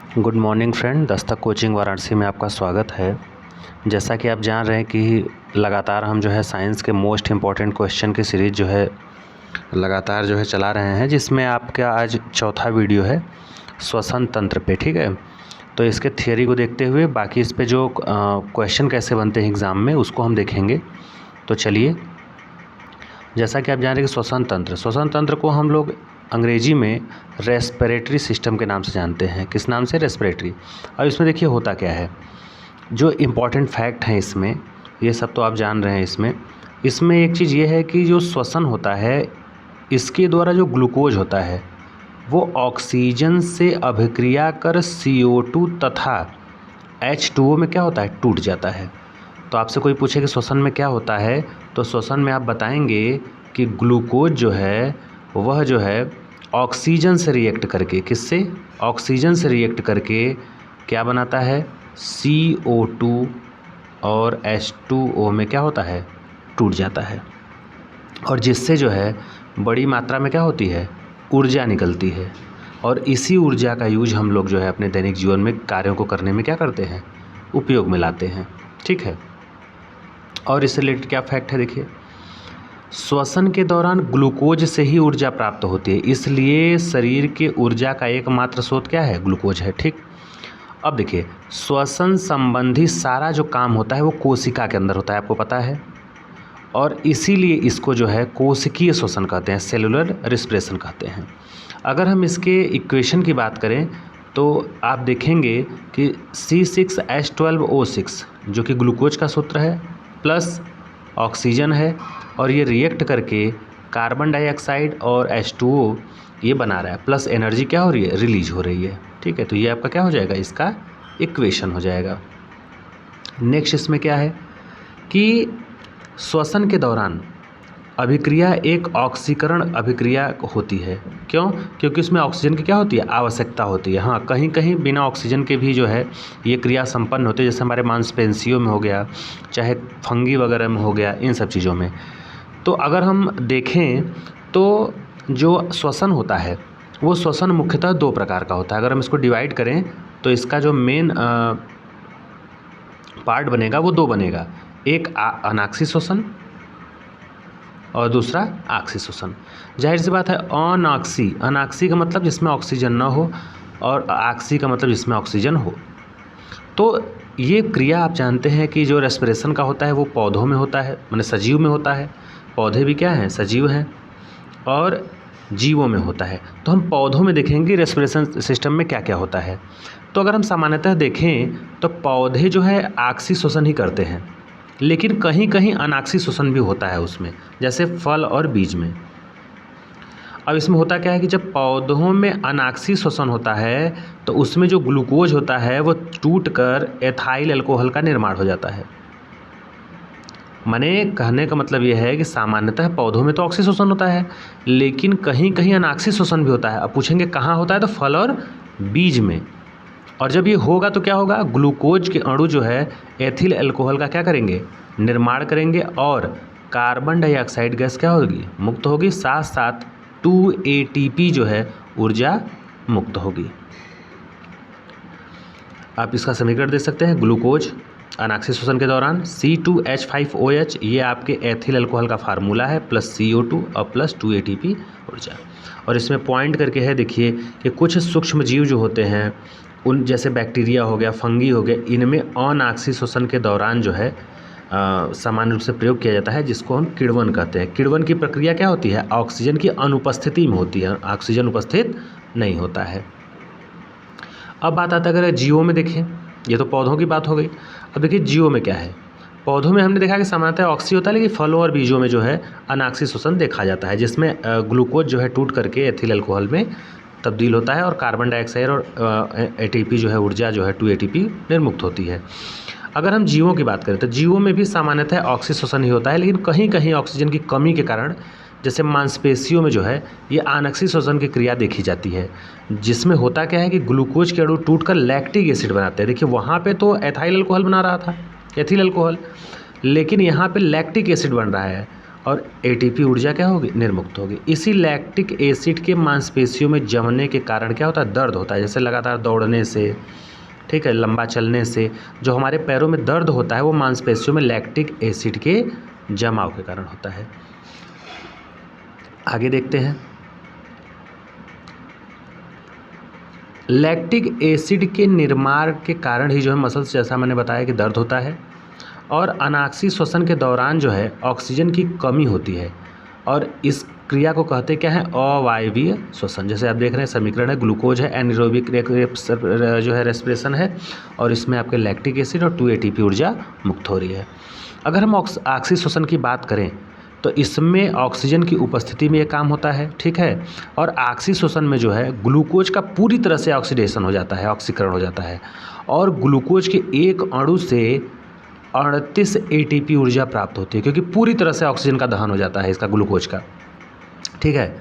Good morning friend, Dastak coaching Varanasi में आपका स्वागत है। जैसा कि आप जान रहे हैं कि लगातार हम जो है साइंस के मोस्ट इम्पॉर्टेंट क्वेश्चन की सीरीज़ जो है लगातार जो है चला रहे हैं, जिसमें आपका आज चौथा वीडियो है श्वसन तंत्र पे। ठीक है, तो इसके थियरी को देखते हुए बाकी इस पे जो क्वेश्चन कैसे बनते हैं एग्ज़ाम में उसको हम देखेंगे। तो चलिए, जैसा कि आप जान रहे हैं कि श्वसन तंत्र को हम लोग अंग्रेजी में रेस्पिरेटरी सिस्टम के नाम से जानते हैं। किस नाम से? रेस्पिरेटरी। अब इसमें देखिए होता क्या है, जो इम्पॉर्टेंट फैक्ट हैं इसमें, ये सब तो आप जान रहे हैं। इसमें एक चीज़ ये है कि जो श्वसन होता है, इसके द्वारा जो ग्लूकोज होता है वो ऑक्सीजन से अभिक्रिया कर CO2 तथा H2O में क्या होता है? टूट जाता है। तो आपसे कोई पूछे कि श्वसन में क्या होता है, तो श्वसन में आप बताएंगे कि ग्लूकोज जो है वह जो है ऑक्सीजन से रिएक्ट करके, किससे? ऑक्सीजन से रिएक्ट करके क्या बनाता है? CO2 और H2O में क्या होता है? टूट जाता है, और जिससे जो है बड़ी मात्रा में क्या होती है? ऊर्जा निकलती है। और इसी ऊर्जा का यूज हम लोग जो है अपने दैनिक जीवन में कार्यों को करने में क्या करते हैं? उपयोग में लाते हैं। ठीक है, और इससे रिलेटेड क्या फैक्ट है देखिए, श्वसन के दौरान ग्लूकोज से ही ऊर्जा प्राप्त होती है, इसलिए शरीर के ऊर्जा का एकमात्र स्रोत क्या है? ग्लूकोज है। ठीक, अब देखिए, श्वसन संबंधी सारा जो काम होता है वो कोशिका के अंदर होता है, आपको पता है, और इसीलिए इसको जो है कोशिकीय श्वसन कहते हैं, सेलुलर रिस्पिरेशन कहते हैं। अगर हम इसके इक्वेशन की बात करें तो आप देखेंगे कि C6H12O6 जो कि ग्लूकोज का सूत्र है, प्लस ऑक्सीजन है, और ये रिएक्ट करके कार्बन डाइऑक्साइड और H2O ये बना रहा है, प्लस एनर्जी क्या हो रही है? रिलीज हो रही है। ठीक है, तो ये आपका क्या हो जाएगा? इसका इक्वेशन हो जाएगा। नेक्स्ट इसमें क्या है कि श्वसन के दौरान अभिक्रिया एक ऑक्सीकरण अभिक्रिया होती है। क्यों? क्योंकि इसमें ऑक्सीजन की क्या होती है? आवश्यकता होती है। हाँ, कहीं कहीं बिना ऑक्सीजन के भी जो है ये क्रिया संपन्न होती है, जैसे हमारे मांसपेशियों में हो गया, चाहे फंगी वगैरह में हो गया, इन सब चीज़ों में। तो अगर हम देखें तो जो श्वसन होता है वो श्वसन मुख्यतः दो प्रकार का होता है। अगर हम इसको डिवाइड करें तो इसका जो मेन पार्ट बनेगा वो दो बनेगा, एक अनाक्षी श्वसन और दूसरा आक्षी श्वसन। जाहिर सी बात है, अनाक्षी का मतलब जिसमें ऑक्सीजन ना हो, और आक्षी का मतलब जिसमें ऑक्सीजन हो। तो ये क्रिया आप जानते हैं कि जो रेस्पिरेशन का होता है वो पौधों में होता है, माने सजीव में होता है। पौधे भी क्या हैं? सजीव हैं, और जीवों में होता है। तो हम पौधों में देखेंगे रेस्पिरेशन सिस्टम में क्या क्या होता है। तो अगर हम सामान्यतः देखें तो पौधे जो है आक्षी श्वसन ही करते हैं, लेकिन कहीं कहीं अनाक्षी श्वसन भी होता है उसमें, जैसे फल और बीज में। अब इसमें होता क्या है कि जब पौधों में अनाक्षी श्वसन होता है तो उसमें जो ग्लूकोज होता है वो टूट कर एथाइल अल्कोहल का निर्माण हो जाता है। माने कहने का मतलब ये है कि सामान्यतः पौधों में तो ऑक्सी श्वसन होता है, लेकिन कहीं कहीं अनाक्षी श्वसन भी होता है। अब पूछेंगे कहाँ होता है, तो फल और बीज में। और जब ये होगा तो क्या होगा? ग्लूकोज के अणु जो है एथिल अल्कोहल का क्या करेंगे? निर्माण करेंगे, और कार्बन डाइऑक्साइड गैस क्या होगी? मुक्त होगी, साथ साथ 2 ATP जो है ऊर्जा मुक्त होगी। आप इसका समीकरण दे सकते हैं, ग्लूकोज अनाक्षी श्वसन के दौरान C2H5OH ये आपके एथिल अल्कोहल का फार्मूला है, प्लस CO2 और प्लस 2 ATP ऊर्जा। और इसमें पॉइंट करके है देखिए कि कुछ सूक्ष्म जीव जो होते हैं, उन जैसे बैक्टीरिया हो गया, फंगी हो गया, इनमें अनाक्षी श्वसन के दौरान जो है सामान्य रूप से प्रयोग किया जाता है, जिसको हम किण्वन कहते हैं। किण्वन की प्रक्रिया क्या होती है? ऑक्सीजन की अनुपस्थिति में होती है, ऑक्सीजन उपस्थित नहीं होता है। अब बात आता है अगर जीवों में देखें, ये तो पौधों की बात हो गई। अब देखिए जीवों में क्या है। पौधों में हमने देखा कि सामान्यतः ऑक्सी होता है, लेकिन फलों और बीजों में जो है अनाक्षी श्वसन देखा जाता है, जिसमें ग्लूकोज जो है टूट करके एथिल अल्कोहल में तब्दील होता है, और कार्बन डाइऑक्साइड और ATP जो है ऊर्जा जो है 2 ATP निर्मुक्त होती है। अगर हम जीवों की बात करें तो जीवों में भी सामान्यतः ऑक्सी श्वसन ही होता है, लेकिन कहीं कहीं ऑक्सीजन की कमी के कारण, जैसे मांसपेशियों में जो है ये अनाक्षी श्वसन की क्रिया देखी जाती है, जिसमें होता क्या है कि ग्लूकोज के अणु टूटकर लैक्टिक एसिड बनाते हैं। देखिए वहाँ पे तो एथाइल अल्कोहल बना रहा था, एथिल अल्कोहल, लेकिन यहाँ पे लैक्टिक एसिड बन रहा है, और एटीपी ऊर्जा क्या होगी, निर्मुक्त होगी। इसी लैक्टिक एसिड के मांसपेशियों में जमने के कारण क्या होता है, दर्द होता है। जैसे लगातार दौड़ने से, ठीक है, लंबा चलने से जो हमारे पैरों में दर्द होता है वो मांसपेशियों में लैक्टिक एसिड के जमाव के कारण होता है। आगे देखते हैं, लैक्टिक एसिड के निर्माण के कारण ही जो है मसल्स, जैसा मैंने बताया कि दर्द होता है, और अनाक्षी श्वसन के दौरान जो है ऑक्सीजन की कमी होती है, और इस क्रिया को कहते क्या है, अवायवीय श्वसन। जैसे आप देख रहे हैं समीकरण है, ग्लूकोज है, एनारोबिक जो है रेस्पिरेशन है, और इसमें आपके लैक्टिक एसिड और 2 ATP ऊर्जा मुक्त हो रही है। अगर हम ऑक्सी श्वसन की बात करें तो इसमें ऑक्सीजन की उपस्थिति में ये काम होता है, ठीक है। और ऑक्सी श्वसन में जो है ग्लूकोज का पूरी तरह से ऑक्सीडेशन हो जाता है, ऑक्सीकरण हो जाता है, और ग्लूकोज के एक अणु से 38 ATP ऊर्जा प्राप्त होती है, क्योंकि पूरी तरह से ऑक्सीजन का दहन हो जाता है इसका, ग्लूकोज का, ठीक है।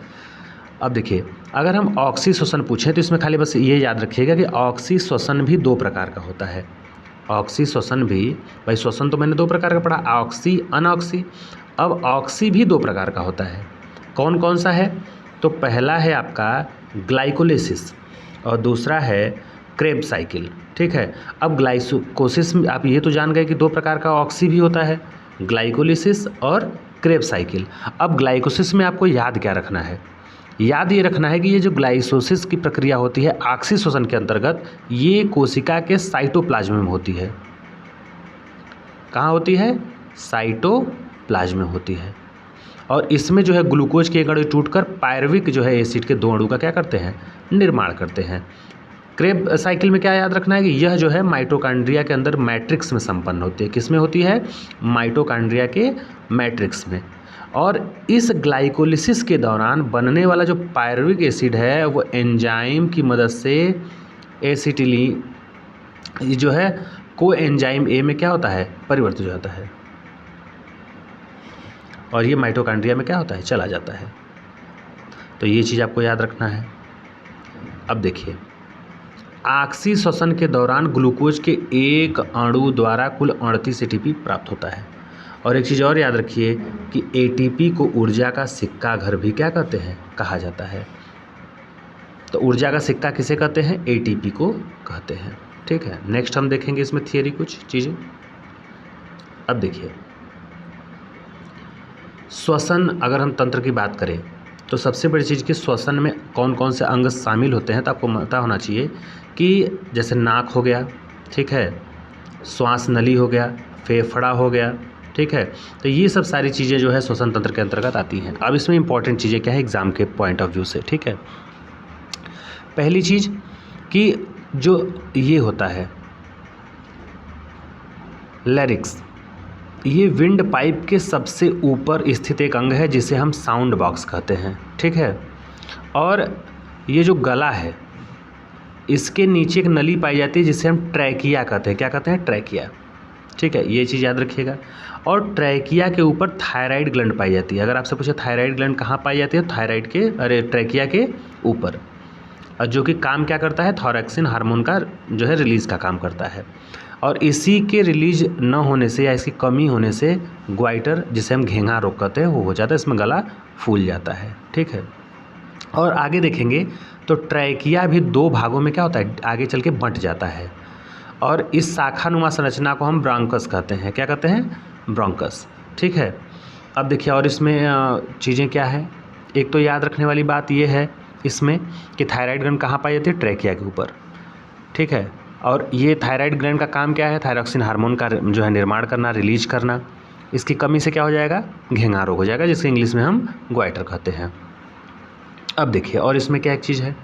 अब देखिए, अगर हम ऑक्सी श्वसन पूछें तो इसमें खाली बस ये याद रखिएगा कि ऑक्सी श्वसन भी 2 प्रकार का होता है। ऑक्सी श्वसन भी, भाई श्वसन तो मैंने 2 प्रकार का पढ़ा, ऑक्सी, अनऑक्सी। अब ऑक्सी भी 2 प्रकार का होता है। कौन कौन सा है, तो पहला है आपका ग्लाइकोलिसिस और दूसरा है क्रेब साइकिल, ठीक है। अब ग्लाइकोलिसिस में आप ये तो जान गए कि 2 प्रकार का ऑक्सी भी होता है, ग्लाइकोलिसिस और क्रेब साइकिल। अब ग्लाइकोलिसिस में आपको याद क्या रखना है, याद ये रखना है कि ये जो ग्लाइकोलिसिस की प्रक्रिया होती है ऑक्सी श्वसन के अंतर्गत, ये कोशिका के साइटोप्लाज्म में होती है। कहाँ होती है, साइटोप्लाज्म में होती है। और इसमें जो है ग्लूकोज के एक अणु टूटकर पायरुविक जो है एसिड के 2 अणु का क्या करते हैं, निर्माण करते हैं। क्रेब साइकिल में क्या याद रखना है कि यह जो है माइटोकॉन्ड्रिया के अंदर मैट्रिक्स में संपन्न होती है। किस में होती है, माइटोकॉन्ड्रिया के मैट्रिक्स में। और इस ग्लाइकोलिसिस के दौरान बनने वाला जो पायरुविक एसिड है वो एंजाइम की मदद से एसिटिलीन जो है को एंजाइम ए में क्या होता है, परिवर्तित हो जाता है, और ये माइटोकॉन्ड्रिया में क्या होता है, चला जाता है। तो ये चीज़ आपको याद रखना है। अब देखिए, ऑक्सी श्वसन के दौरान ग्लूकोज के एक अणु द्वारा कुल 38 ATP प्राप्त होता है। और एक चीज़ और याद रखिए कि ATP को ऊर्जा का सिक्का घर भी क्या कहते हैं, कहा जाता है। तो ऊर्जा का सिक्का किसे कहते हैं, ATP को कहते हैं, ठीक है। नेक्स्ट हम देखेंगे इसमें थियरी कुछ चीज़ें। अब देखिए, श्वसन, अगर हम तंत्र की बात करें तो सबसे बड़ी चीज़ कि श्वसन में कौन कौन से अंग शामिल होते हैं, तो आपको पता होना चाहिए कि जैसे नाक हो गया, ठीक है, श्वास नली हो गया, फेफड़ा हो गया, ठीक है। तो ये सब सारी चीज़ें जो है श्वसन तंत्र के अंतर्गत आती हैं। अब इसमें इंपॉर्टेंट चीज़ें क्या है एग्जाम के पॉइंट ऑफ व्यू से, ठीक है। पहली चीज़ कि जो ये होता है लैरिक्स, ये विंड पाइप के सबसे ऊपर स्थित एक अंग है जिसे हम साउंड बॉक्स कहते हैं, ठीक है। और ये जो गला है इसके नीचे एक नली पाई जाती है जिसे हम ट्रैकिया कहते हैं। क्या कहते हैं, ट्रैकिया, ठीक है, ये चीज़ याद रखिएगा। और ट्रैकिया के ऊपर थायराइड ग्लैंड पाई जाती है। अगर आपसे पूछे थायराइड ग्लैंड कहाँ पाई जाती है, थायराइड के ट्रैकिया के ऊपर, जो कि काम क्या करता है, थॉरैक्सिन हार्मोन का जो है रिलीज़ का काम करता है। और इसी के रिलीज न होने से या इसकी कमी होने से ग्वाइटर, जिसे हम घेंघा रोग कहते हैं, वो हो जाता है, इसमें गला फूल जाता है, ठीक है। और आगे देखेंगे तो ट्रैकिया भी 2 भागों में क्या होता है, आगे चल के बंट जाता है। और इस शाखानुमा संरचना को हम ब्रोंकस कहते हैं। क्या कहते हैं, ब्रोंकस, ठीक है। अब देखिए, और इसमें चीज़ें क्या है, एक तो याद रखने वाली बात ये है इसमें कि थायराइड ग्लैंड कहाँ पाई जाती है, ट्रैकिया के ऊपर, ठीक है। और ये थायराइड ग्लैंड का काम क्या है, थायरॉक्सिन हार्मोन का जो है निर्माण करना, रिलीज करना। इसकी कमी से क्या हो जाएगा, घेंघा रोग हो जाएगा, जिसके इंग्लिश में हम ग्वाइटर कहते हैं। अब देखिए, और इसमें क्या एक चीज़ है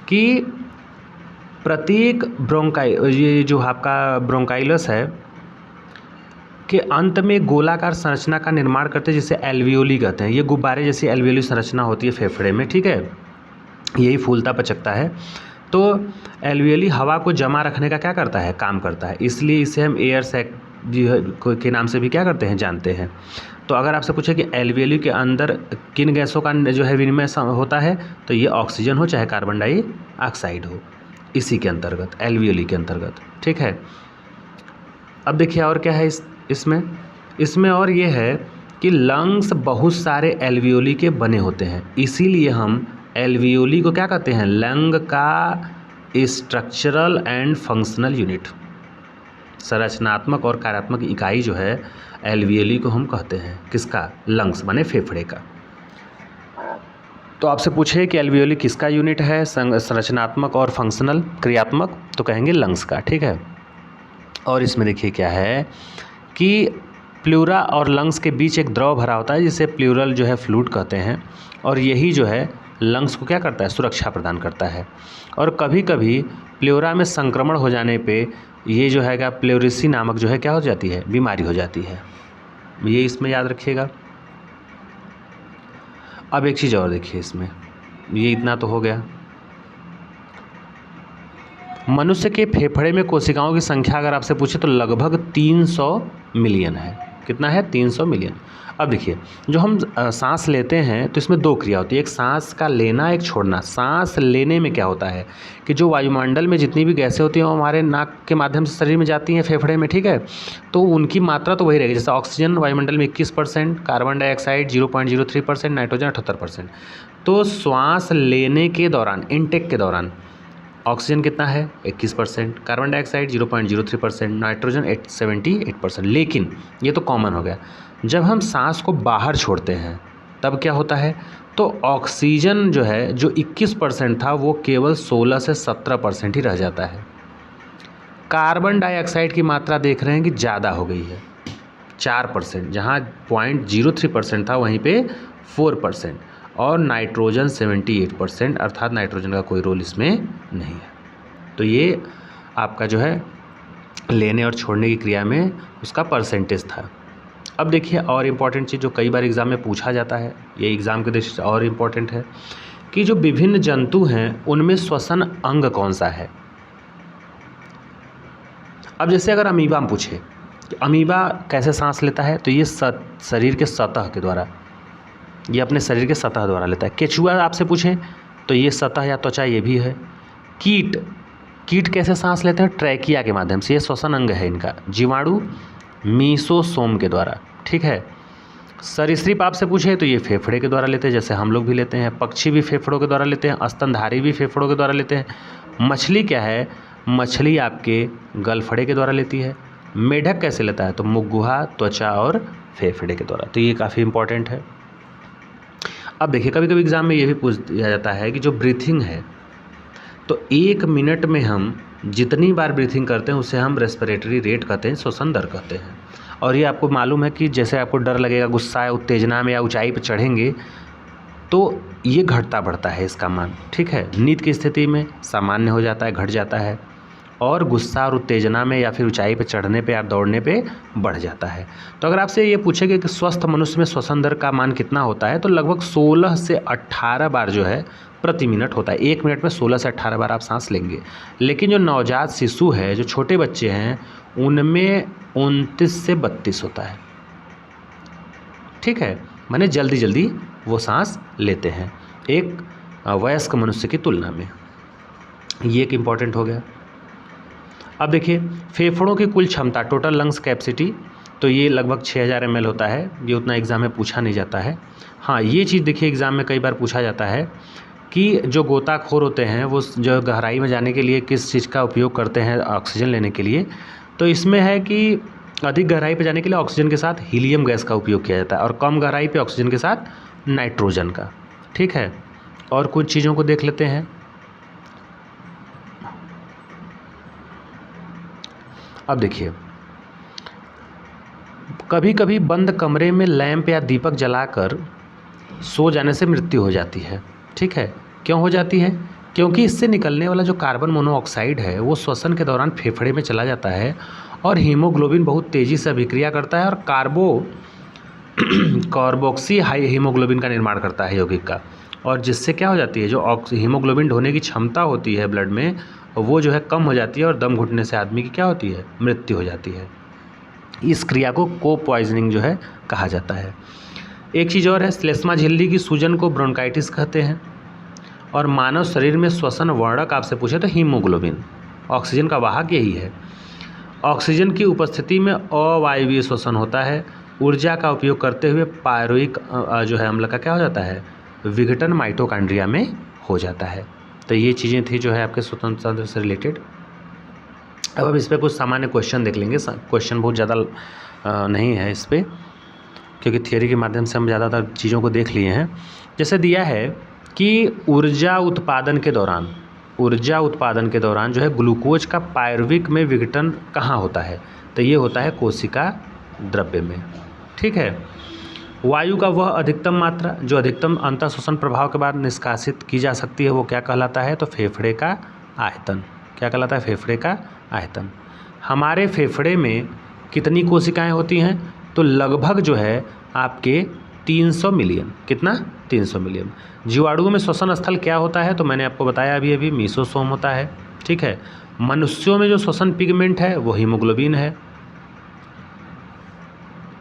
कि प्रत्येक ये जो आपका ब्रोंकाइलस है के अंत में गोलाकार संरचना का निर्माण करते हैं जिसे एल्वियोली कहते हैं। ये गुब्बारे जैसी एल्वियोली संरचना होती है फेफड़े में, ठीक है, यही फूलता पचकता है। तो एल्वियोली हवा को जमा रखने का क्या करता है, काम करता है, इसलिए इसे हम एयर सैक के नाम से भी क्या करते हैं, जानते हैं। तो अगर आपसे पूछे कि एल्वियोली के अंदर किन गैसों का जो है विनिमय होता है, तो ये ऑक्सीजन हो चाहे कार्बन डाइऑक्साइड हो, इसी के अंतर्गत, एल्वियोली के अंतर्गत, ठीक है। अब देखिए और क्या है इसमें और ये है कि लंग्स बहुत सारे एल्वियोली के बने होते हैं, इसीलिए हम एल्वियोली को क्या कहते हैं, लंग का स्ट्रक्चरल एंड फंक्शनल यूनिट, संरचनात्मक और कार्यात्मक इकाई जो है एल्वियोली को हम कहते हैं। किसका? लंग्स माने फेफड़े का। तो आपसे पूछे कि एल्वियोली किसका यूनिट है, संरचनात्मक और फंक्शनल क्रियात्मक, तो कहेंगे लंग्स का। ठीक है। और इसमें देखिए क्या है कि प्लूरा और लंग्स के बीच एक द्रव भरा होता है जिसे प्लूरल जो है फ्लूइड कहते हैं, और यही जो है लंग्स को क्या करता है, सुरक्षा प्रदान करता है। और कभी कभी प्लूरा में संक्रमण हो जाने पे ये जो है क्या प्लेउरेसी नामक जो है क्या हो जाती है, बीमारी हो जाती है। ये इसमें याद रखिएगा। अब एक चीज़ और देखिए इसमें, ये इतना तो हो गया। मनुष्य के फेफड़े में कोशिकाओं की संख्या अगर आपसे पूछे तो लगभग 300 मिलियन है। कितना है? 300 मिलियन। अब देखिए, जो हम सांस लेते हैं तो इसमें दो क्रिया होती है, एक सांस का लेना, एक छोड़ना। सांस लेने में क्या होता है कि जो वायुमंडल में जितनी भी गैसें होती हैं वो हमारे नाक के माध्यम से शरीर में जाती हैं फेफड़े में, ठीक है, तो उनकी मात्रा तो वही रहेगी। जैसे ऑक्सीजन वायुमंडल में 21%, कार्बन डाइऑक्साइड 0.03%, नाइट्रोजन 78%। तो श्वास लेने के दौरान, इनटेक के दौरान ऑक्सीजन कितना है? 21%, कार्बन डाइऑक्साइड 0.03%, नाइट्रोजन 78%। लेकिन ये तो कॉमन हो गया, जब हम सांस को बाहर छोड़ते हैं तब क्या होता है, तो ऑक्सीजन जो है जो 21% था वो केवल 16 से 17% ही रह जाता है। कार्बन डाइऑक्साइड की मात्रा देख रहे हैं कि ज़्यादा हो गई है, 4%, जहाँ 0.03% था वहीं पे 4%, और नाइट्रोजन 78%, अर्थात नाइट्रोजन का कोई रोल इसमें नहीं है। तो ये आपका जो है लेने और छोड़ने की क्रिया में उसका परसेंटेज था। अब देखिए और इम्पॉर्टेंट चीज़ जो कई बार एग्ज़ाम में पूछा जाता है, ये एग्ज़ाम के दृष्टि से और इम्पॉर्टेंट है कि जो विभिन्न जंतु हैं उनमें श्वसन अंग कौन सा है। अब जैसे अगर अमीबा हम पूछे कि अमीबा कैसे सांस लेता है, तो ये शरीर के सतह के द्वारा, ये अपने शरीर के सतह द्वारा लेता है। केचुआ आपसे पूछे तो ये सतह या त्वचा ये भी है। कीट कैसे सांस लेते हैं? ट्रैकिया के माध्यम से, ये श्वसन अंग है इनका। जीवाणु मीसोसोम के द्वारा, ठीक है। सरीसृप आपसे पूछे तो ये फेफड़े के द्वारा लेते हैं, जैसे हम लोग भी लेते हैं। पक्षी भी फेफड़ों के द्वारा लेते हैं, स्तनधारी भी फेफड़ों के द्वारा लेते हैं। मछली क्या है? मछली आपके गलफड़े के द्वारा लेती है। मेढक कैसे लेता है? तो मुख-गुहा, त्वचा और फेफड़े के द्वारा। तो ये काफ़ी इंपॉर्टेंट है। अब देखिए कभी कभी एग्ज़ाम में ये भी पूछ दिया जाता है कि जो ब्रीथिंग है, तो 1 मिनट में हम जितनी बार ब्रीथिंग करते हैं उसे हम रेस्पिरेटरी रेट कहते हैं, श्वसन दर कहते हैं। और ये आपको मालूम है कि जैसे आपको डर लगेगा, गुस्सा है, उत्तेजना में या ऊंचाई पर चढ़ेंगे तो ये घटता बढ़ता है इसका मान, ठीक है। नींद की स्थिति में सामान्य हो जाता है, घट जाता है, और गुस्सा और उत्तेजना में या फिर ऊंचाई पे चढ़ने पे या दौड़ने पे बढ़ जाता है। तो अगर आपसे ये पूछेंगे कि स्वस्थ मनुष्य में श्वसन दर का मान कितना होता है, तो लगभग 16 से 18 बार जो है प्रति मिनट होता है। 1 मिनट में 16 से 18 बार आप सांस लेंगे। लेकिन जो नवजात शिशु है, जो छोटे बच्चे हैं, उनमें 29 से 32 होता है, ठीक है। माने जल्दी जल्दी वो सांस लेते हैं एक वयस्क मनुष्य की तुलना में। ये एक इम्पॉर्टेंट हो गया। अब देखिए फेफड़ों की कुल क्षमता, टोटल लंग्स कैपेसिटी, तो ये लगभग 6000 ml होता है। ये उतना एग्ज़ाम में पूछा नहीं जाता है। हाँ, ये चीज़ देखिए एग्ज़ाम में कई बार पूछा जाता है कि जो गोताखोर होते हैं वो जो गहराई में जाने के लिए किस चीज़ का उपयोग करते हैं ऑक्सीजन लेने के लिए, तो इसमें है कि अधिक गहराई पे जाने के लिए ऑक्सीजन के साथ हीलियम गैस का उपयोग किया जाता है, और कम गहराई पे ऑक्सीजन के साथ नाइट्रोजन का, ठीक है। और कुछ चीज़ों को देख लेते हैं। अब देखिए कभी कभी बंद कमरे में लैंप या दीपक जलाकर सो जाने से मृत्यु हो जाती है, ठीक है। क्यों हो जाती है? क्योंकि इससे निकलने वाला जो कार्बन मोनोऑक्साइड है वो श्वसन के दौरान फेफड़े में चला जाता है, और हीमोग्लोबिन बहुत तेज़ी से अभिक्रिया करता है और कार्बोक्सी हाई हीमोग्लोबिन का निर्माण करता है यौगिक का, और जिससे क्या हो जाती है, जो हीमोग्लोबिन ढोने की क्षमता होती है ब्लड में वो जो है कम हो जाती है, और दम घुटने से आदमी की क्या होती है, मृत्यु हो जाती है। इस क्रिया को को पॉइजनिंग जो है कहा जाता है। एक चीज़ और है, श्लेष्मा झिल्ली की सूजन को ब्रोंकाइटिस कहते हैं। और मानव शरीर में श्वसन वर्णक आपसे पूछे तो हीमोग्लोबिन, ऑक्सीजन का वाहक यही है। ऑक्सीजन की उपस्थिति में अवायवीय श्वसन होता है, ऊर्जा का उपयोग करते हुए पायरुविक जो है अम्ल का क्या हो जाता है, विघटन माइटोकॉन्ड्रिया में हो जाता है। तो ये चीज़ें थी जो है आपके स्वतंत्र तंत्र से रिलेटेड। अब हम इस पर कुछ सामान्य क्वेश्चन देख लेंगे। क्वेश्चन बहुत ज़्यादा नहीं है इस पर, क्योंकि थियोरी के माध्यम से हम ज़्यादातर चीज़ों को देख लिए हैं। जैसे दिया है कि ऊर्जा उत्पादन के दौरान जो है ग्लूकोज का पायरुविक में विघटन कहाँ होता है, तो ये होता है कोशिका द्रव्य में। ठीक है। वायु का वह अधिकतम मात्रा जो अधिकतम अंतःशोषण प्रभाव के बाद निष्कासित की जा सकती है वो क्या कहलाता है, तो फेफड़े का आयतन। क्या कहलाता है, फेफड़े का आयतन। हमारे फेफड़े में कितनी कोशिकाएं होती हैं, तो लगभग जो है आपके 300 मिलियन। कितना, 300 मिलियन। जीवाणुओं में श्वसन स्थल क्या होता है, तो मैंने आपको बताया अभी मीसोसोम होता है। ठीक है। मनुष्यों में जो श्वसन पिगमेंट है वो हीमोग्लोबिन है।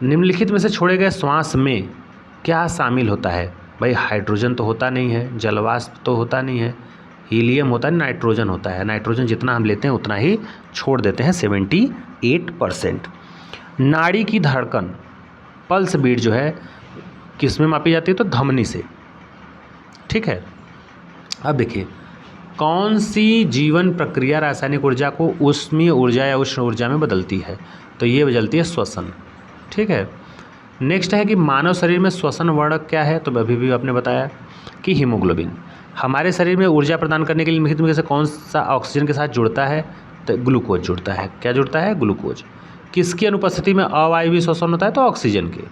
निम्नलिखित में से छोड़े गए श्वास में क्या शामिल होता है, भाई हाइड्रोजन तो होता नहीं है, जलवाष्प तो होता नहीं है, हीलियम होता है, नाइट्रोजन होता है। नाइट्रोजन जितना हम लेते हैं उतना ही छोड़ देते हैं, 78%। नाड़ी की धड़कन पल्स बीट जो है किस में मापी जाती है, तो धमनी से। ठीक है। अब देखिए कौन सी जीवन प्रक्रिया रासायनिक ऊर्जा को ऊष्मीय ऊर्जा या उष्ण ऊर्जा में बदलती है, तो ये बदलती है श्वसन। ठीक है। नेक्स्ट है कि मानव शरीर में श्वसन वर्णक क्या है, तो अभी भी आपने बताया कि हीमोग्लोबिन। हमारे शरीर में ऊर्जा प्रदान करने के लिए निम्नलिखित में से कौन सा ऑक्सीजन के साथ जुड़ता है, तो ग्लूकोज जुड़ता है। क्या जुड़ता है, ग्लूकोज। किसकी अनुपस्थिति में अवायवीय श्वसन होता है, तो ऑक्सीजन के।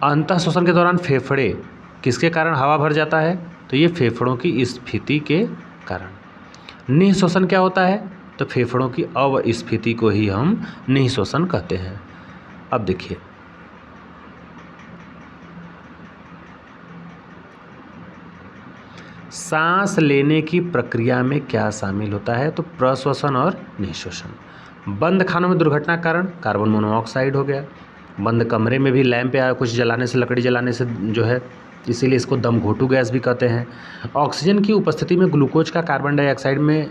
अंतः श्वसन के दौरान फेफड़े किसके कारण हवा भर जाता है, तो ये फेफड़ों की स्फीति के कारण। निःश्वसन क्या होता है, तो फेफड़ों की अवस्थिति को ही हम निःश्वसन कहते हैं। अब देखिए सांस लेने की प्रक्रिया में क्या शामिल होता है, तो प्रश्वसन और निःश्वसन। बंद खानों में दुर्घटना के कारण कार्बन मोनोऑक्साइड हो गया। बंद कमरे में भी लैंप या कुछ जलाने से, लकड़ी जलाने से जो है, इसीलिए इसको दम घोटू गैस भी कहते हैं। ऑक्सीजन की उपस्थिति में ग्लूकोज का कार्बन डाइऑक्साइड में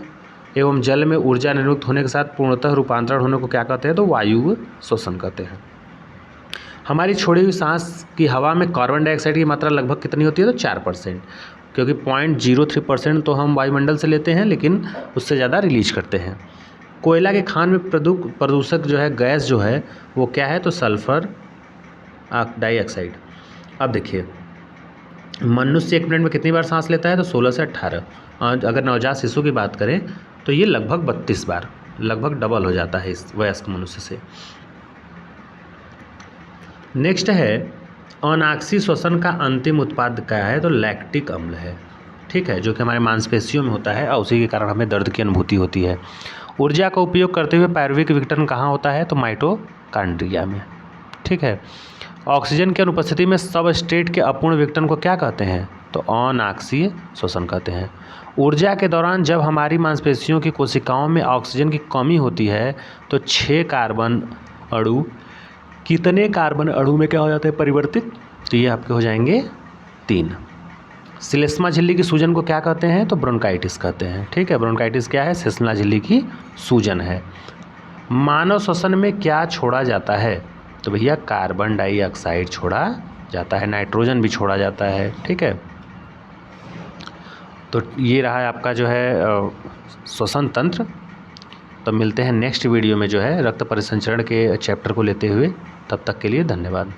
एवं जल में ऊर्जा निर्मुक्त होने के साथ पूर्णतः रूपांतरण होने को क्या कहते हैं, तो वायु श्वसन कहते हैं। हमारी छोड़ी हुई सांस की हवा में कार्बन डाइऑक्साइड की मात्रा लगभग कितनी होती है, तो 4%, क्योंकि 0.03% तो हम वायुमंडल से लेते हैं, लेकिन उससे ज़्यादा रिलीज करते हैं। कोयला के खान में प्रदूषक जो है, गैस जो है वो क्या है, तो सल्फर डाइऑक्साइड। अब देखिए मनुष्य 1 मिनट में कितनी बार सांस लेता है, तो 16 से 18। अगर नवजात शिशु की बात करें तो ये लगभग 32 बार, लगभग डबल हो जाता है इस वयस्क मनुष्य से। नेक्स्ट है अनाक्षी श्वसन का अंतिम उत्पाद क्या है, तो लैक्टिक अम्ल है। ठीक है, जो कि हमारे मांसपेशियों में होता है और उसी के कारण हमें दर्द की अनुभूति होती है। ऊर्जा का उपयोग करते हुए पायरुविक विघटन कहाँ होता है, तो माइटोकॉन्ड्रिया में। ठीक है। ऑक्सीजन की अनुपस्थिति में सबस्ट्रेट के अपूर्ण विघटन को क्या कहते हैं, तो अनाक्षीय श्वसन कहते हैं। ऊर्जा के दौरान जब हमारी मांसपेशियों की कोशिकाओं में ऑक्सीजन की कमी होती है तो 6 कार्बन अणु कितने कार्बन अणु में क्या हो जाते हैं, परिवर्तित, तो ये आपके हो जाएंगे 3। श्लेष्मा झिल्ली की सूजन को क्या कहते हैं, तो ब्रोंकाइटिस कहते हैं। ठीक है, ब्रोंकाइटिस क्या है, श्लेष्मा झिल्ली की सूजन है। मानव श्वसन में क्या छोड़ा जाता है, तो भैया कार्बन डाइऑक्साइड छोड़ा जाता है, नाइट्रोजन भी छोड़ा जाता है। ठीक है, तो ये रहा है आपका जो है श्वसन तंत्र। तो मिलते हैं नेक्स्ट वीडियो में जो है रक्त परिसंचरण के चैप्टर को लेते हुए। तब तक के लिए धन्यवाद।